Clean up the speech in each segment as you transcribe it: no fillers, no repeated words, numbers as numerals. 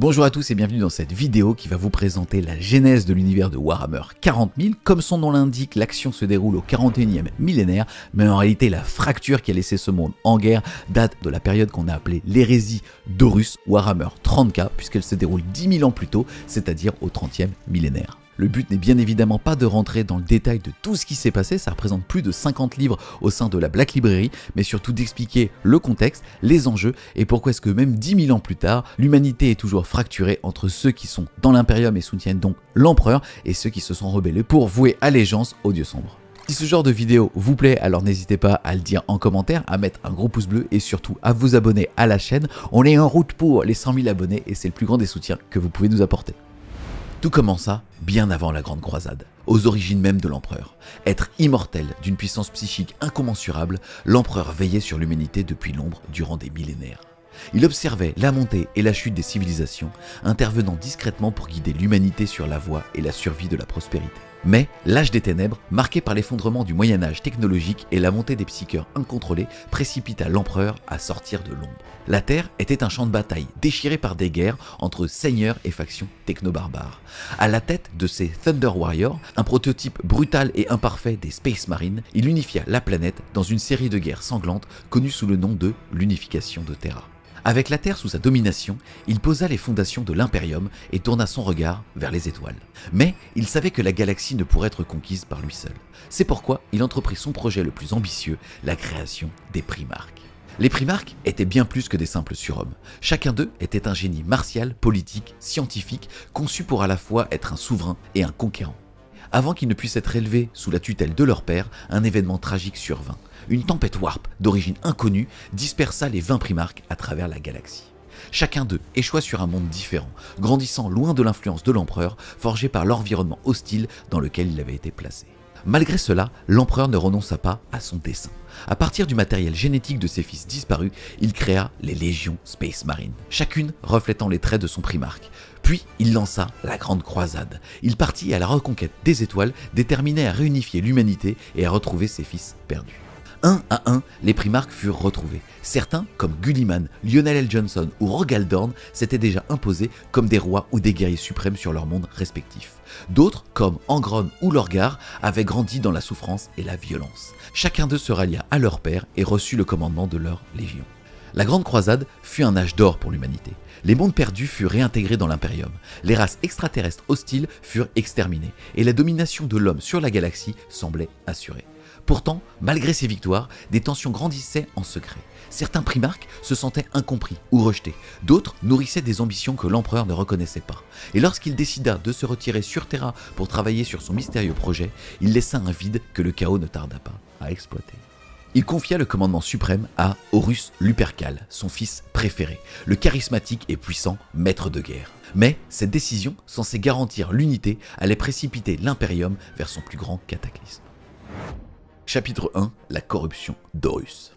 Bonjour à tous et bienvenue dans cette vidéo qui va vous présenter la genèse de l'univers de Warhammer 40 000. Comme son nom l'indique, l'action se déroule au 41e millénaire, mais en réalité la fracture qui a laissé ce monde en guerre date de la période qu'on a appelée l'hérésie d'Horus, Warhammer 30K, puisqu'elle se déroule 10 000 ans plus tôt, c'est-à-dire au 30e millénaire. Le but n'est bien évidemment pas de rentrer dans le détail de tout ce qui s'est passé, ça représente plus de 50 livres au sein de la Black Library, mais surtout d'expliquer le contexte, les enjeux et pourquoi est-ce que même 10 000 ans plus tard, l'humanité est toujours fracturée entre ceux qui sont dans l'Imperium et soutiennent donc l'Empereur et ceux qui se sont rebellés pour vouer allégeance aux dieux sombres. Si ce genre de vidéo vous plaît, alors n'hésitez pas à le dire en commentaire, à mettre un gros pouce bleu et surtout à vous abonner à la chaîne. On est en route pour les 100 000 abonnés et c'est le plus grand des soutiens que vous pouvez nous apporter. Tout commença bien avant la Grande Croisade, aux origines même de l'Empereur. Être immortel, d'une puissance psychique incommensurable, l'Empereur veillait sur l'humanité depuis l'ombre durant des millénaires. Il observait la montée et la chute des civilisations, intervenant discrètement pour guider l'humanité sur la voie et la survie de la prospérité. Mais l'âge des ténèbres, marqué par l'effondrement du Moyen-Âge technologique et la montée des psycheurs incontrôlés, précipita l'Empereur à sortir de l'ombre. La Terre était un champ de bataille, déchiré par des guerres entre seigneurs et factions techno-barbares. À la tête de ces Thunder Warriors, un prototype brutal et imparfait des Space Marines, il unifia la planète dans une série de guerres sanglantes connues sous le nom de l'unification de Terra. Avec la Terre sous sa domination, il posa les fondations de l'Imperium et tourna son regard vers les étoiles. Mais il savait que la galaxie ne pourrait être conquise par lui seul. C'est pourquoi il entreprit son projet le plus ambitieux, la création des Primarques. Les Primarques étaient bien plus que des simples surhommes. Chacun d'eux était un génie martial, politique, scientifique, conçu pour à la fois être un souverain et un conquérant. Avant qu'ils ne puissent être élevés sous la tutelle de leur père, un événement tragique survint. Une tempête warp d'origine inconnue dispersa les 20 primarques à travers la galaxie. Chacun d'eux échoua sur un monde différent, grandissant loin de l'influence de l'empereur, forgé par l'environnement hostile dans lequel il avait été placé. Malgré cela, l'empereur ne renonça pas à son dessein. À partir du matériel génétique de ses fils disparus, il créa les légions Space Marines, chacune reflétant les traits de son primarque. Puis il lança la Grande Croisade. Il partit à la reconquête des étoiles, déterminé à réunifier l'humanité et à retrouver ses fils perdus. Un à un, les primarques furent retrouvés. Certains, comme Gulliman, Lionel L. Johnson ou Rogal Dorn, s'étaient déjà imposés comme des rois ou des guerriers suprêmes sur leurs mondes respectifs. D'autres, comme Angron ou Lorgar, avaient grandi dans la souffrance et la violence. Chacun d'eux se rallia à leur père et reçut le commandement de leur légion. La Grande Croisade fut un âge d'or pour l'humanité. Les mondes perdus furent réintégrés dans l'Imperium. Les races extraterrestres hostiles furent exterminées et la domination de l'homme sur la galaxie semblait assurée. Pourtant, malgré ces victoires, des tensions grandissaient en secret. Certains primarques se sentaient incompris ou rejetés, d'autres nourrissaient des ambitions que l'empereur ne reconnaissait pas. Et lorsqu'il décida de se retirer sur Terra pour travailler sur son mystérieux projet, il laissa un vide que le chaos ne tarda pas à exploiter. Il confia le commandement suprême à Horus Lupercal, son fils préféré, le charismatique et puissant maître de guerre. Mais cette décision, censée garantir l'unité, allait précipiter l'Imperium vers son plus grand cataclysme. Chapitre 1. La corruption d'Horus.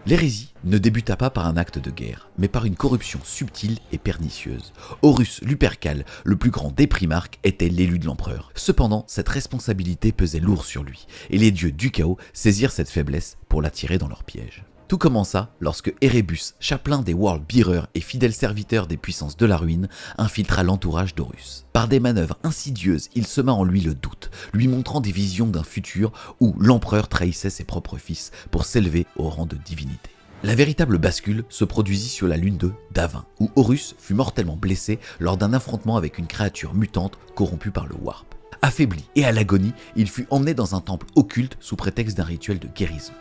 L'hérésie ne débuta pas par un acte de guerre, mais par une corruption subtile et pernicieuse. Horus Lupercal, le plus grand des primarques, était l'élu de l'empereur. Cependant, cette responsabilité pesait lourd sur lui, et les dieux du chaos saisirent cette faiblesse pour l'attirer dans leur piège. Tout commença lorsque Erebus, chapelain des World Bearers et fidèle serviteur des puissances de la ruine, infiltra l'entourage d'Horus. Par des manœuvres insidieuses, il sema en lui le doute, lui montrant des visions d'un futur où l'empereur trahissait ses propres fils pour s'élever au rang de divinité. La véritable bascule se produisit sur la lune de Davin, où Horus fut mortellement blessé lors d'un affrontement avec une créature mutante corrompue par le Warp. Affaibli et à l'agonie, il fut emmené dans un temple occulte sous prétexte d'un rituel de guérison.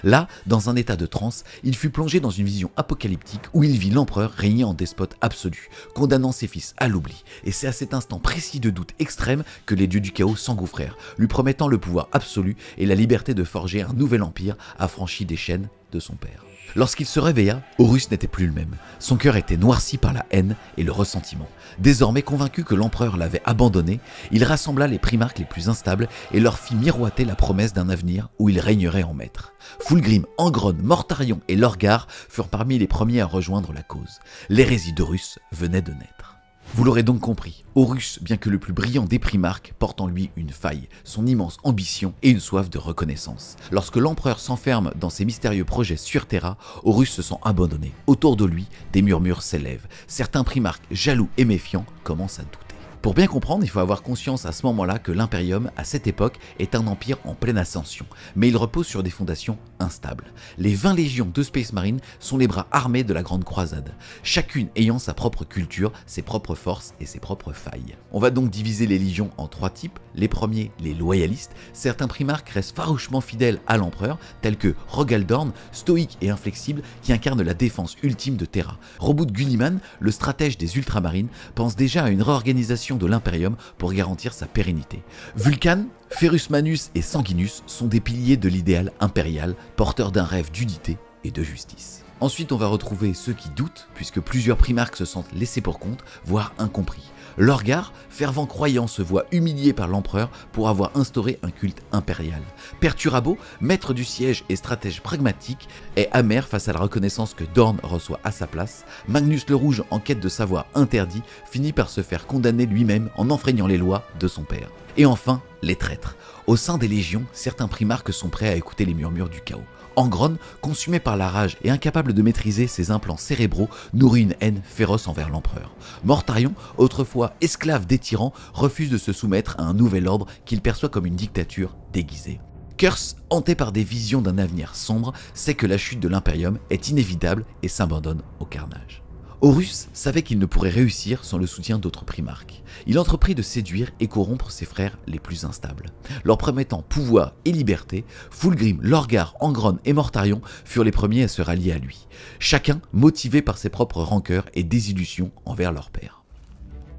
Là, dans un état de transe, il fut plongé dans une vision apocalyptique où il vit l'empereur régner en despote absolu, condamnant ses fils à l'oubli. Et c'est à cet instant précis de doute extrême que les dieux du chaos s'engouffrèrent, lui promettant le pouvoir absolu et la liberté de forger un nouvel empire affranchi des chaînes de son père. Lorsqu'il se réveilla, Horus n'était plus le même. Son cœur était noirci par la haine et le ressentiment. Désormais convaincu que l'empereur l'avait abandonné, il rassembla les primarques les plus instables et leur fit miroiter la promesse d'un avenir où il régnerait en maître. Fulgrim, Angron, Mortarion et Lorgar furent parmi les premiers à rejoindre la cause. L'hérésie d'Horus venait de naître. Vous l'aurez donc compris, Horus, bien que le plus brillant des primarques, porte en lui une faille, son immense ambition et une soif de reconnaissance. Lorsque l'empereur s'enferme dans ses mystérieux projets sur Terra, Horus se sent abandonné. Autour de lui, des murmures s'élèvent. Certains primarques, jaloux et méfiants, commencent à douter. Pour bien comprendre, il faut avoir conscience à ce moment-là que l'Imperium, à cette époque, est un empire en pleine ascension, mais il repose sur des fondations instables. Les 20 légions de Space Marine sont les bras armés de la Grande Croisade, chacune ayant sa propre culture, ses propres forces et ses propres failles. On va donc diviser les légions en 3 types. Les premiers, les loyalistes. Certains primarques restent farouchement fidèles à l'empereur, tels que Rogaldorn, stoïque et inflexible, qui incarne la défense ultime de Terra. Roboute Gulliman, le stratège des ultramarines, pense déjà à une réorganisation de l'Imperium pour garantir sa pérennité. Vulcan, Ferrus Manus et Sanguinus sont des piliers de l'idéal impérial, porteurs d'un rêve d'unité et de justice. Ensuite, on va retrouver ceux qui doutent, puisque plusieurs primarques se sentent laissés pour compte, voire incompris. Lorgar, fervent croyant, se voit humilié par l'empereur pour avoir instauré un culte impérial. Perturabo, maître du siège et stratège pragmatique, est amer face à la reconnaissance que Dorn reçoit à sa place. Magnus le Rouge, en quête de savoir interdit, finit par se faire condamner lui-même en enfreignant les lois de son père. Et enfin, les traîtres. Au sein des légions, certains primarques sont prêts à écouter les murmures du chaos. Angron, consumé par la rage et incapable de maîtriser ses implants cérébraux, nourrit une haine féroce envers l'empereur. Mortarion, autrefois esclave des tyrans, refuse de se soumettre à un nouvel ordre qu'il perçoit comme une dictature déguisée. Curse, hanté par des visions d'un avenir sombre, sait que la chute de l'Imperium est inévitable et s'abandonne au carnage. Horus savait qu'il ne pourrait réussir sans le soutien d'autres primarques. Il entreprit de séduire et corrompre ses frères les plus instables. Leur promettant pouvoir et liberté, Fulgrim, Lorgar, Angron et Mortarion furent les premiers à se rallier à lui, chacun motivé par ses propres rancœurs et désillusions envers leur père.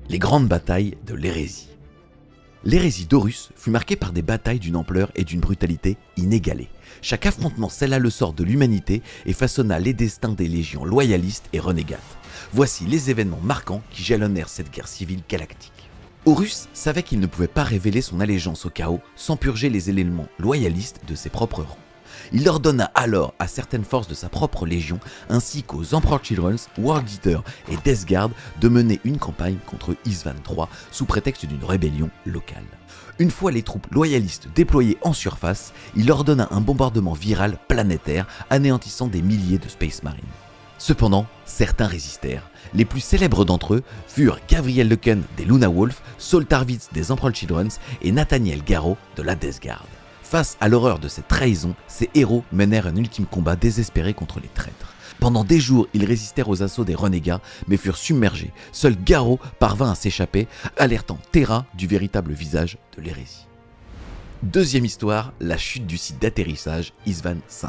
Les grandes batailles de l'hérésie. L'hérésie d'Horus fut marquée par des batailles d'une ampleur et d'une brutalité inégalées. Chaque affrontement scella le sort de l'humanité et façonna les destins des légions loyalistes et renégates. Voici les événements marquants qui jalonnèrent cette guerre civile galactique. Horus savait qu'il ne pouvait pas révéler son allégeance au chaos sans purger les éléments loyalistes de ses propres rangs. Il ordonna alors à certaines forces de sa propre légion, ainsi qu'aux Emperor Children's, World Eater et Death Guard, de mener une campagne contre Isvan III sous prétexte d'une rébellion locale. Une fois les troupes loyalistes déployées en surface, il ordonna un bombardement viral planétaire anéantissant des milliers de Space Marines. Cependant, certains résistèrent. Les plus célèbres d'entre eux furent Gabriel Leken des Luna Wolf, Saul Tarvitz des Emperor Children's et Nathaniel Garro de la Death Guard. Face à l'horreur de cette trahison, ces héros menèrent un ultime combat désespéré contre les traîtres. Pendant des jours, ils résistèrent aux assauts des renégats, mais furent submergés. Seul Garro parvint à s'échapper, alertant Terra du véritable visage de l'hérésie. Deuxième histoire, la chute du site d'atterrissage Isvan V.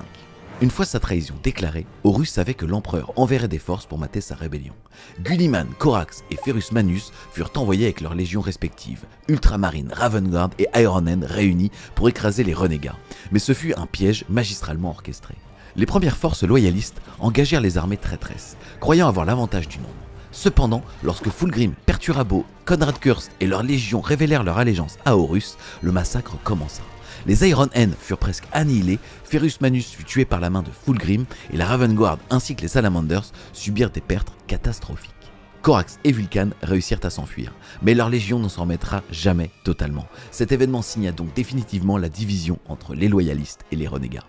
Une fois sa trahison déclarée, Horus savait que l'empereur enverrait des forces pour mater sa rébellion. Gulliman, Corax et Ferrus Manus furent envoyés avec leurs légions respectives, Ultramarine, Ravengard et Iron Hand réunis pour écraser les renégats. Mais ce fut un piège magistralement orchestré. Les premières forces loyalistes engagèrent les armées traîtresses, croyant avoir l'avantage du nombre. Cependant, lorsque Fulgrim, Perturabo, Conrad Kurst et leurs légions révélèrent leur allégeance à Horus, le massacre commença. Les Iron Hand furent presque annihilés, Ferrus Manus fut tué par la main de Fulgrim et la Ravengard ainsi que les Salamanders subirent des pertes catastrophiques. Corax et Vulcan réussirent à s'enfuir, mais leur légion ne s'en remettra jamais totalement. Cet événement signa donc définitivement la division entre les loyalistes et les renégats.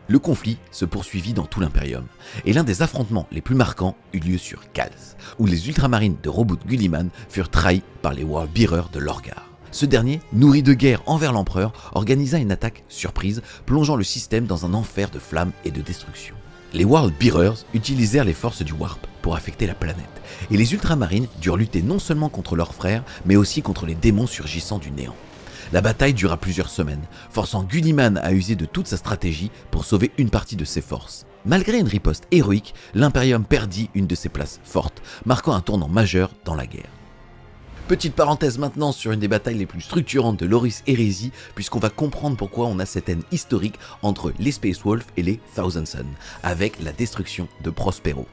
Le conflit se poursuivit dans tout l'Imperium, et l'un des affrontements les plus marquants eut lieu sur Kals, où les ultramarines de Roboute Gulliman furent trahis par les World Bearers de Lorgar. Ce dernier, nourri de guerre envers l'empereur, organisa une attaque surprise, plongeant le système dans un enfer de flammes et de destruction. Les World Bearers utilisèrent les forces du Warp pour affecter la planète, et les ultramarines durent lutter non seulement contre leurs frères, mais aussi contre les démons surgissant du néant. La bataille dura plusieurs semaines, forçant Gulliman à user de toute sa stratégie pour sauver une partie de ses forces. Malgré une riposte héroïque, l'Imperium perdit une de ses places fortes, marquant un tournant majeur dans la guerre. Petite parenthèse maintenant sur une des batailles les plus structurantes de l'Horus Hérésie, puisqu'on va comprendre pourquoi on a cette haine historique entre les Space Wolves et les Thousand Sons, avec la destruction de Prospero.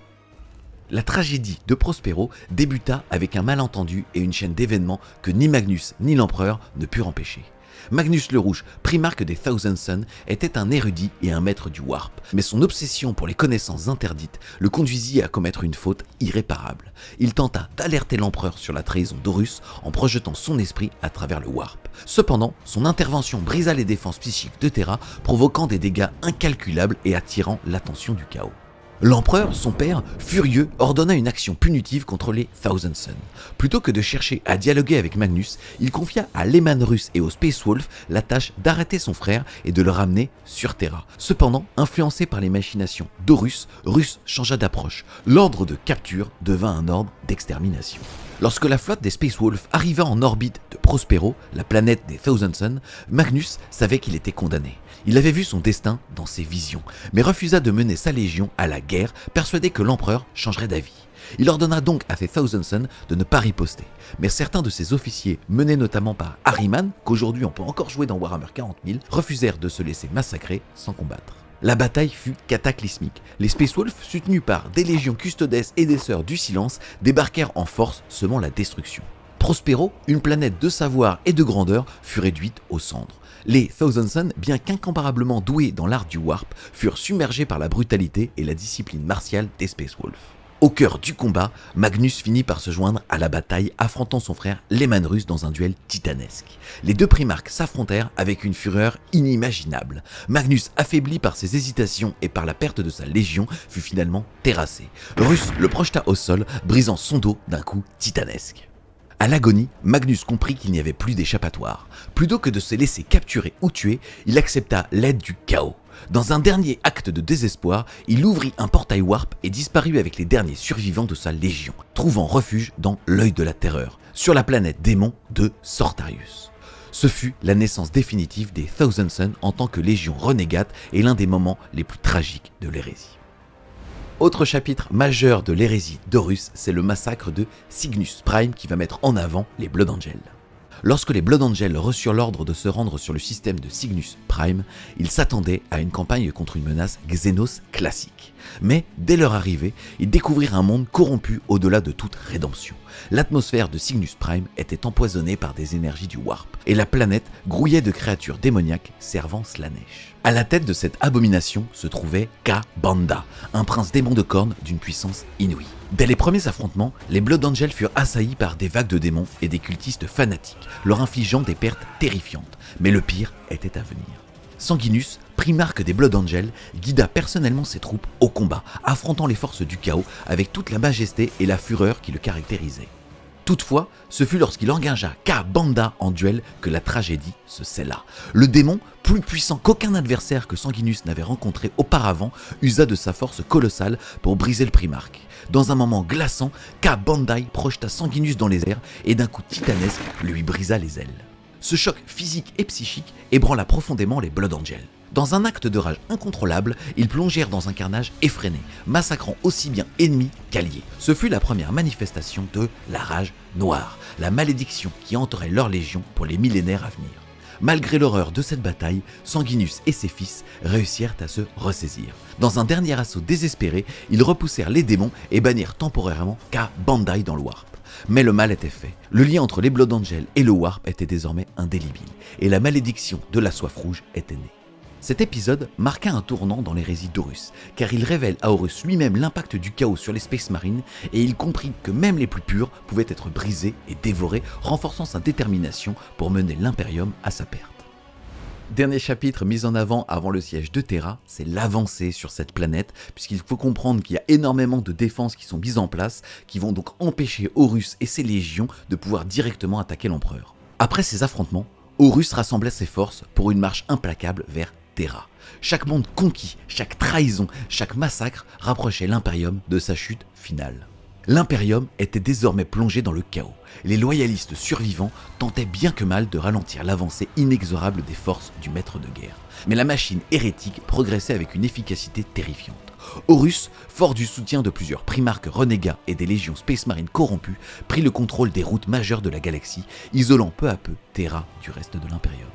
La tragédie de Prospero débuta avec un malentendu et une chaîne d'événements que ni Magnus ni l'empereur ne purent empêcher. Magnus le Rouge, primarque des Thousand Sons, était un érudit et un maître du Warp, mais son obsession pour les connaissances interdites le conduisit à commettre une faute irréparable. Il tenta d'alerter l'empereur sur la trahison d'Horus en projetant son esprit à travers le Warp. Cependant, son intervention brisa les défenses psychiques de Terra, provoquant des dégâts incalculables et attirant l'attention du chaos. L'empereur, son père, furieux, ordonna une action punitive contre les Thousand Sons. Plutôt que de chercher à dialoguer avec Magnus, il confia à Leman Russ et au Space Wolf la tâche d'arrêter son frère et de le ramener sur Terra. Cependant, influencé par les machinations d'Horus, Russ changea d'approche. L'ordre de capture devint un ordre d'extermination. Lorsque la flotte des Space Wolves arriva en orbite de Prospero, la planète des Thousand Sons, Magnus savait qu'il était condamné. Il avait vu son destin dans ses visions, mais refusa de mener sa légion à la guerre, persuadé que l'empereur changerait d'avis. Il ordonna donc à ses Thousand Sons de ne pas riposter, mais certains de ses officiers, menés notamment par Ahriman, qu'aujourd'hui on peut encore jouer dans Warhammer 40 000, refusèrent de se laisser massacrer sans combattre. La bataille fut cataclysmique. Les Space Wolves, soutenus par des légions custodes et des Sœurs du Silence, débarquèrent en force, semant la destruction. Prospero, une planète de savoir et de grandeur, fut réduite aux cendres. Les Thousand Sons, bien qu'incomparablement doués dans l'art du Warp, furent submergés par la brutalité et la discipline martiale des Space Wolves. Au cœur du combat, Magnus finit par se joindre à la bataille, affrontant son frère Leman Russ dans un duel titanesque. Les deux primarques s'affrontèrent avec une fureur inimaginable. Magnus, affaibli par ses hésitations et par la perte de sa légion, fut finalement terrassé. Russ le projeta au sol, brisant son dos d'un coup titanesque. À l'agonie, Magnus comprit qu'il n'y avait plus d'échappatoire. Plutôt que de se laisser capturer ou tuer, il accepta l'aide du chaos. Dans un dernier acte de désespoir, il ouvrit un portail Warp et disparut avec les derniers survivants de sa légion, trouvant refuge dans l'œil de la terreur, sur la planète démon de Sortarius. Ce fut la naissance définitive des Thousand Sons en tant que légion renégate et l'un des moments les plus tragiques de l'hérésie. Autre chapitre majeur de l'hérésie d'Horus, c'est le massacre de Cygnus Prime qui va mettre en avant les Blood Angels. Lorsque les Blood Angels reçurent l'ordre de se rendre sur le système de Cygnus Prime, ils s'attendaient à une campagne contre une menace Xenos classique. Mais dès leur arrivée, ils découvrirent un monde corrompu au-delà de toute rédemption. L'atmosphère de Cygnus Prime était empoisonnée par des énergies du Warp, et la planète grouillait de créatures démoniaques servant Slaanesh. À la tête de cette abomination se trouvait Ka'Bandha, un prince démon de cornes d'une puissance inouïe. Dès les premiers affrontements, les Blood Angels furent assaillis par des vagues de démons et des cultistes fanatiques, leur infligeant des pertes terrifiantes. Mais le pire était à venir. Sanguinus, primarque des Blood Angels, guida personnellement ses troupes au combat, affrontant les forces du chaos avec toute la majesté et la fureur qui le caractérisaient. Toutefois, ce fut lorsqu'il engagea Ka'Bandha en duel que la tragédie se scella. Le démon, plus puissant qu'aucun adversaire que Sanguinus n'avait rencontré auparavant, usa de sa force colossale pour briser le primarque. Dans un moment glaçant, Ka'Bandha projeta Sanguinus dans les airs et d'un coup titanesque lui brisa les ailes. Ce choc physique et psychique ébranla profondément les Blood Angels. Dans un acte de rage incontrôlable, ils plongèrent dans un carnage effréné, massacrant aussi bien ennemis qu'alliés. Ce fut la première manifestation de la rage noire, la malédiction qui hanterait leur légion pour les millénaires à venir. Malgré l'horreur de cette bataille, Sanguinus et ses fils réussirent à se ressaisir. Dans un dernier assaut désespéré, ils repoussèrent les démons et bannirent temporairement Ka'Bandha dans le Warp. Mais le mal était fait. Le lien entre les Blood Angels et le Warp était désormais indélébile, et la malédiction de la soif rouge était née. Cet épisode marqua un tournant dans l'hérésie d'Horus, car il révèle à Horus lui-même l'impact du chaos sur les Space Marines, et il comprit que même les plus purs pouvaient être brisés et dévorés, renforçant sa détermination pour mener l'Imperium à sa perte. Dernier chapitre mis en avant le siège de Terra, c'est l'avancée sur cette planète, puisqu'il faut comprendre qu'il y a énormément de défenses qui sont mises en place, qui vont donc empêcher Horus et ses légions de pouvoir directement attaquer l'empereur. Après ces affrontements, Horus rassemblait ses forces pour une marche implacable vers Terra. Chaque monde conquis, chaque trahison, chaque massacre rapprochait l'Imperium de sa chute finale. L'Imperium était désormais plongé dans le chaos. Les loyalistes survivants tentaient bien que mal de ralentir l'avancée inexorable des forces du maître de guerre. Mais la machine hérétique progressait avec une efficacité terrifiante. Horus, fort du soutien de plusieurs primarques renégats et des légions Space Marines corrompues, prit le contrôle des routes majeures de la galaxie, isolant peu à peu Terra du reste de l'Imperium.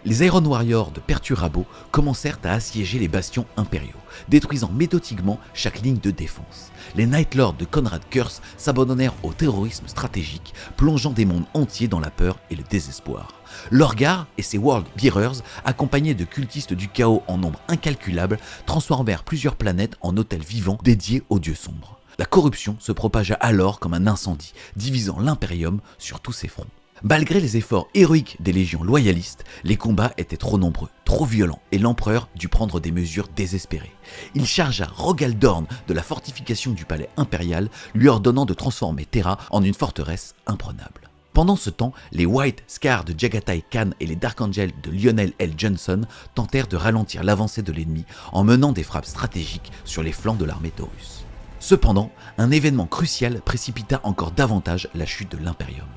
Les Iron Warriors de Perturabo commencèrent à assiéger les bastions impériaux, détruisant méthodiquement chaque ligne de défense. Les Night Lords de Conrad Curse s'abandonnèrent au terrorisme stratégique, plongeant des mondes entiers dans la peur et le désespoir. Lorgar et ses World Bearers, accompagnés de cultistes du chaos en nombre incalculable, transformèrent plusieurs planètes en hôtels vivants dédiés aux dieux sombres. La corruption se propagea alors comme un incendie, divisant l'Imperium sur tous ses fronts. Malgré les efforts héroïques des légions loyalistes, les combats étaient trop nombreux, trop violents, et l'empereur dut prendre des mesures désespérées. Il chargea Rogal Dorn de la fortification du palais impérial, lui ordonnant de transformer Terra en une forteresse imprenable. Pendant ce temps, les White Scar de Jagatai Khan et les Dark Angels de Lionel L. Johnson tentèrent de ralentir l'avancée de l'ennemi en menant des frappes stratégiques sur les flancs de l'armée taurus. Cependant, un événement crucial précipita encore davantage la chute de l'Imperium.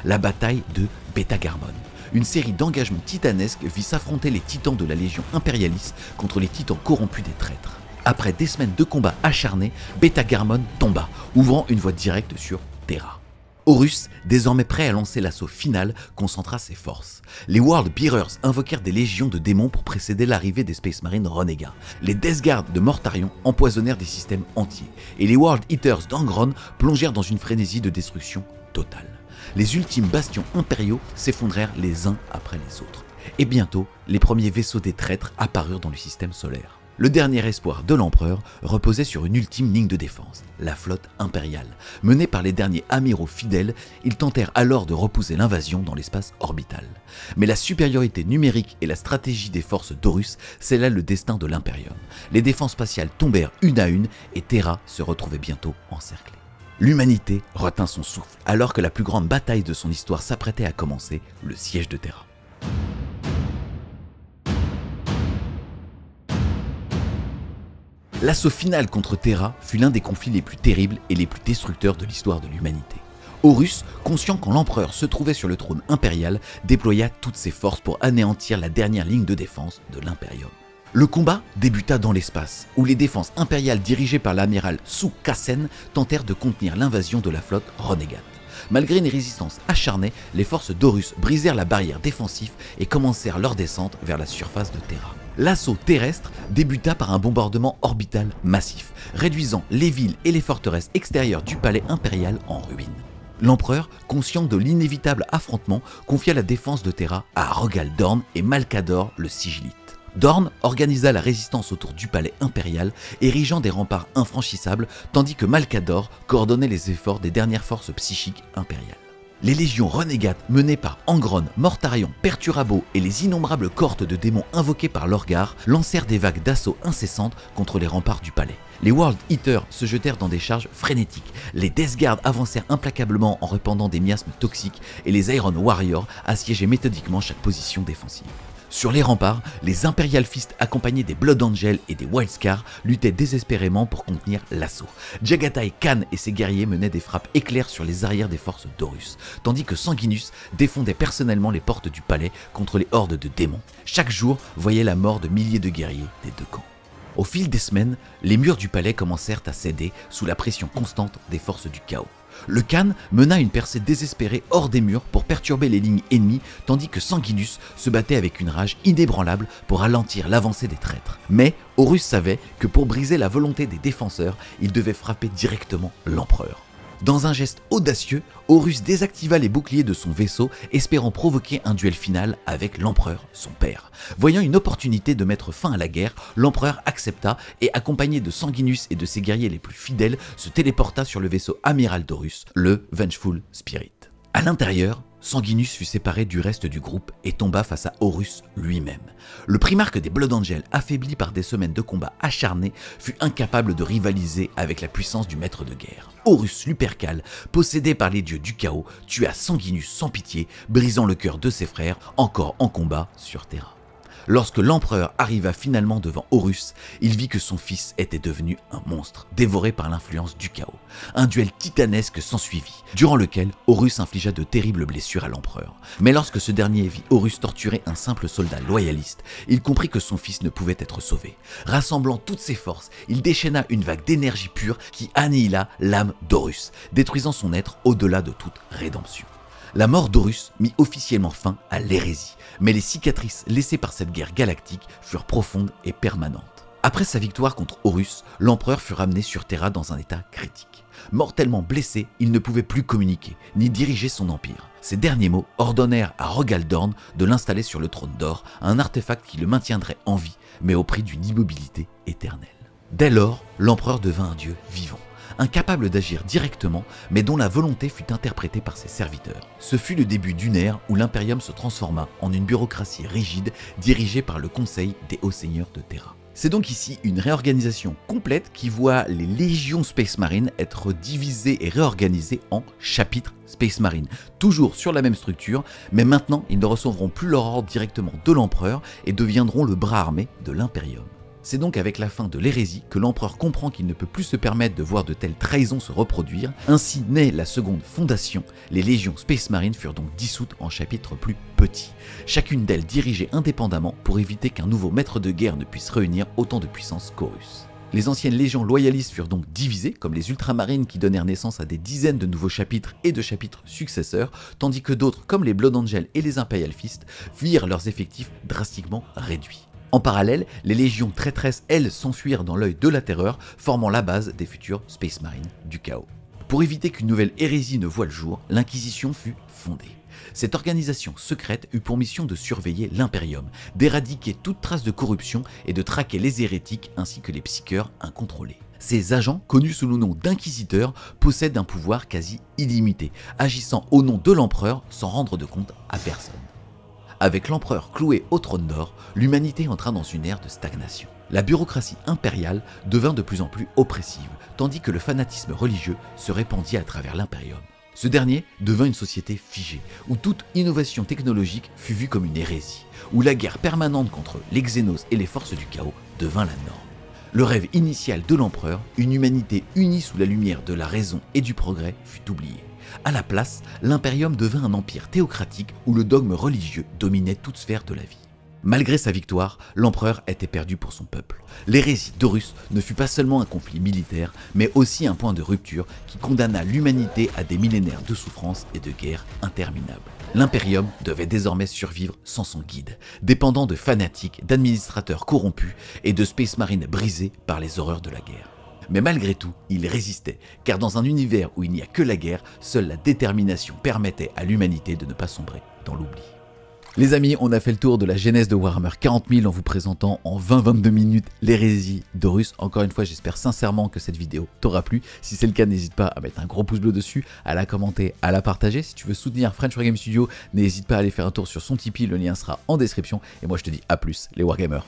La bataille de Beta-Garmon. Une série d'engagements titanesques vit s'affronter les titans de la Légion impérialiste contre les titans corrompus des traîtres. Après des semaines de combats acharnés, Beta-Garmon tomba, ouvrant une voie directe sur Terra. Horus, désormais prêt à lancer l'assaut final, concentra ses forces. Les World Bearers invoquèrent des légions de démons pour précéder l'arrivée des Space Marines renégats. Les Death Guard de Mortarion empoisonnèrent des systèmes entiers. Et les World Eaters d'Angron plongèrent dans une frénésie de destruction totale. Les ultimes bastions impériaux s'effondrèrent les uns après les autres. Et bientôt, les premiers vaisseaux des traîtres apparurent dans le système solaire. Le dernier espoir de l'empereur reposait sur une ultime ligne de défense, la flotte impériale. Menée par les derniers amiraux fidèles, ils tentèrent alors de repousser l'invasion dans l'espace orbital. Mais la supériorité numérique et la stratégie des forces d'Horus scella le destin de l'Imperium. Les défenses spatiales tombèrent une à une et Terra se retrouvait bientôt encerclée. L'humanité retint son souffle alors que la plus grande bataille de son histoire s'apprêtait à commencer, le siège de Terra. L'assaut final contre Terra fut l'un des conflits les plus terribles et les plus destructeurs de l'histoire de l'humanité. Horus, conscient quand l'empereur se trouvait sur le trône impérial, déploya toutes ses forces pour anéantir la dernière ligne de défense de l'Imperium. Le combat débuta dans l'espace, où les défenses impériales dirigées par l'amiral Su Kassen tentèrent de contenir l'invasion de la flotte renégate. Malgré une résistance acharnée, les forces d'Horus brisèrent la barrière défensive et commencèrent leur descente vers la surface de Terra. L'assaut terrestre débuta par un bombardement orbital massif, réduisant les villes et les forteresses extérieures du palais impérial en ruines. L'empereur, conscient de l'inévitable affrontement, confia la défense de Terra à Rogal Dorn et Malcador le Sigillite. Dorn organisa la résistance autour du palais impérial, érigeant des remparts infranchissables, tandis que Malcador coordonnait les efforts des dernières forces psychiques impériales. Les légions renégates menées par Angron, Mortarion, Perturabo et les innombrables cohortes de démons invoqués par Lorgar lancèrent des vagues d'assaut incessantes contre les remparts du palais. Les World Eaters se jetèrent dans des charges frénétiques, les Death Guard avancèrent implacablement en répandant des miasmes toxiques et les Iron Warriors assiégeaient méthodiquement chaque position défensive. Sur les remparts, les Imperial Fists accompagnés des Blood Angels et des Wild Scar luttaient désespérément pour contenir l'assaut. Jagatai Khan et ses guerriers menaient des frappes éclairs sur les arrières des forces d'Horus, tandis que Sanguinus défendait personnellement les portes du palais contre les hordes de démons. Chaque jour voyait la mort de milliers de guerriers des deux camps. Au fil des semaines, les murs du palais commencèrent à céder sous la pression constante des forces du chaos. Le Khan mena une percée désespérée hors des murs pour perturber les lignes ennemies, tandis que Sanguinus se battait avec une rage inébranlable pour ralentir l'avancée des traîtres. Mais Horus savait que pour briser la volonté des défenseurs, il devait frapper directement l'empereur. Dans un geste audacieux, Horus désactiva les boucliers de son vaisseau, espérant provoquer un duel final avec l'empereur, son père. Voyant une opportunité de mettre fin à la guerre, l'empereur accepta et, accompagné de Sanguinus et de ses guerriers les plus fidèles, se téléporta sur le vaisseau amiral d'Horus, le Vengeful Spirit. À l'intérieur, Sanguinus fut séparé du reste du groupe et tomba face à Horus lui-même. Le primarque des Blood Angels, affaibli par des semaines de combats acharnés, fut incapable de rivaliser avec la puissance du maître de guerre. Horus Lupercal, possédé par les dieux du chaos, tua Sanguinus sans pitié, brisant le cœur de ses frères, encore en combat sur Terra. Lorsque l'empereur arriva finalement devant Horus, il vit que son fils était devenu un monstre, dévoré par l'influence du chaos. Un duel titanesque s'ensuivit, durant lequel Horus infligea de terribles blessures à l'empereur. Mais lorsque ce dernier vit Horus torturer un simple soldat loyaliste, il comprit que son fils ne pouvait être sauvé. Rassemblant toutes ses forces, il déchaîna une vague d'énergie pure qui annihila l'âme d'Horus, détruisant son être au-delà de toute rédemption. La mort d'Horus mit officiellement fin à l'hérésie, mais les cicatrices laissées par cette guerre galactique furent profondes et permanentes. Après sa victoire contre Horus, l'empereur fut ramené sur Terra dans un état critique. Mortellement blessé, il ne pouvait plus communiquer, ni diriger son empire. Ces derniers mots ordonnèrent à Rogaldorn de l'installer sur le trône d'or, un artefact qui le maintiendrait en vie, mais au prix d'une immobilité éternelle. Dès lors, l'empereur devint un dieu vivant, incapable d'agir directement, mais dont la volonté fut interprétée par ses serviteurs. Ce fut le début d'une ère où l'Imperium se transforma en une bureaucratie rigide dirigée par le Conseil des Hauts Seigneurs de Terra. C'est donc ici une réorganisation complète qui voit les légions Space Marine être divisées et réorganisées en chapitres Space Marine, toujours sur la même structure, mais maintenant ils ne recevront plus leur ordre directement de l'empereur et deviendront le bras armé de l'Imperium. C'est donc avec la fin de l'hérésie que l'empereur comprend qu'il ne peut plus se permettre de voir de telles trahisons se reproduire. Ainsi naît la seconde fondation. Les légions Space Marine furent donc dissoutes en chapitres plus petits, chacune d'elles dirigée indépendamment pour éviter qu'un nouveau maître de guerre ne puisse réunir autant de puissance qu'Horus. Les anciennes légions loyalistes furent donc divisées, comme les ultramarines qui donnèrent naissance à des dizaines de nouveaux chapitres et de chapitres successeurs, tandis que d'autres, comme les Blood Angels et les Imperial Fist, virent leurs effectifs drastiquement réduits. En parallèle, les légions traîtresses, elles, s'enfuirent dans l'œil de la terreur, formant la base des futurs Space Marines du chaos. Pour éviter qu'une nouvelle hérésie ne voie le jour, l'Inquisition fut fondée. Cette organisation secrète eut pour mission de surveiller l'Imperium, d'éradiquer toute trace de corruption et de traquer les hérétiques ainsi que les psycheurs incontrôlés. Ces agents, connus sous le nom d'inquisiteurs, possèdent un pouvoir quasi illimité, agissant au nom de l'empereur sans rendre de compte à personne. Avec l'empereur cloué au trône d'or, l'humanité entra dans une ère de stagnation. La bureaucratie impériale devint de plus en plus oppressive, tandis que le fanatisme religieux se répandit à travers l'Imperium. Ce dernier devint une société figée, où toute innovation technologique fut vue comme une hérésie, où la guerre permanente contre les Xénos et les forces du chaos devint la norme. Le rêve initial de l'empereur, une humanité unie sous la lumière de la raison et du progrès, fut oublié. À la place, l'Imperium devint un empire théocratique où le dogme religieux dominait toute sphère de la vie. Malgré sa victoire, l'empereur était perdu pour son peuple. L'hérésie d'Horus ne fut pas seulement un conflit militaire, mais aussi un point de rupture qui condamna l'humanité à des millénaires de souffrance et de guerres interminables. L'Imperium devait désormais survivre sans son guide, dépendant de fanatiques, d'administrateurs corrompus et de Space Marines brisés par les horreurs de la guerre. Mais malgré tout, il résistait, car dans un univers où il n'y a que la guerre, seule la détermination permettait à l'humanité de ne pas sombrer dans l'oubli. Les amis, on a fait le tour de la genèse de Warhammer 40 000 en vous présentant en 20-22 minutes l'hérésie d'Horus. Encore une fois, j'espère sincèrement que cette vidéo t'aura plu. Si c'est le cas, n'hésite pas à mettre un gros pouce bleu dessus, à la commenter, à la partager. Si tu veux soutenir French Wargame Studio, n'hésite pas à aller faire un tour sur son Tipeee, le lien sera en description. Et moi je te dis à plus les Wargamers.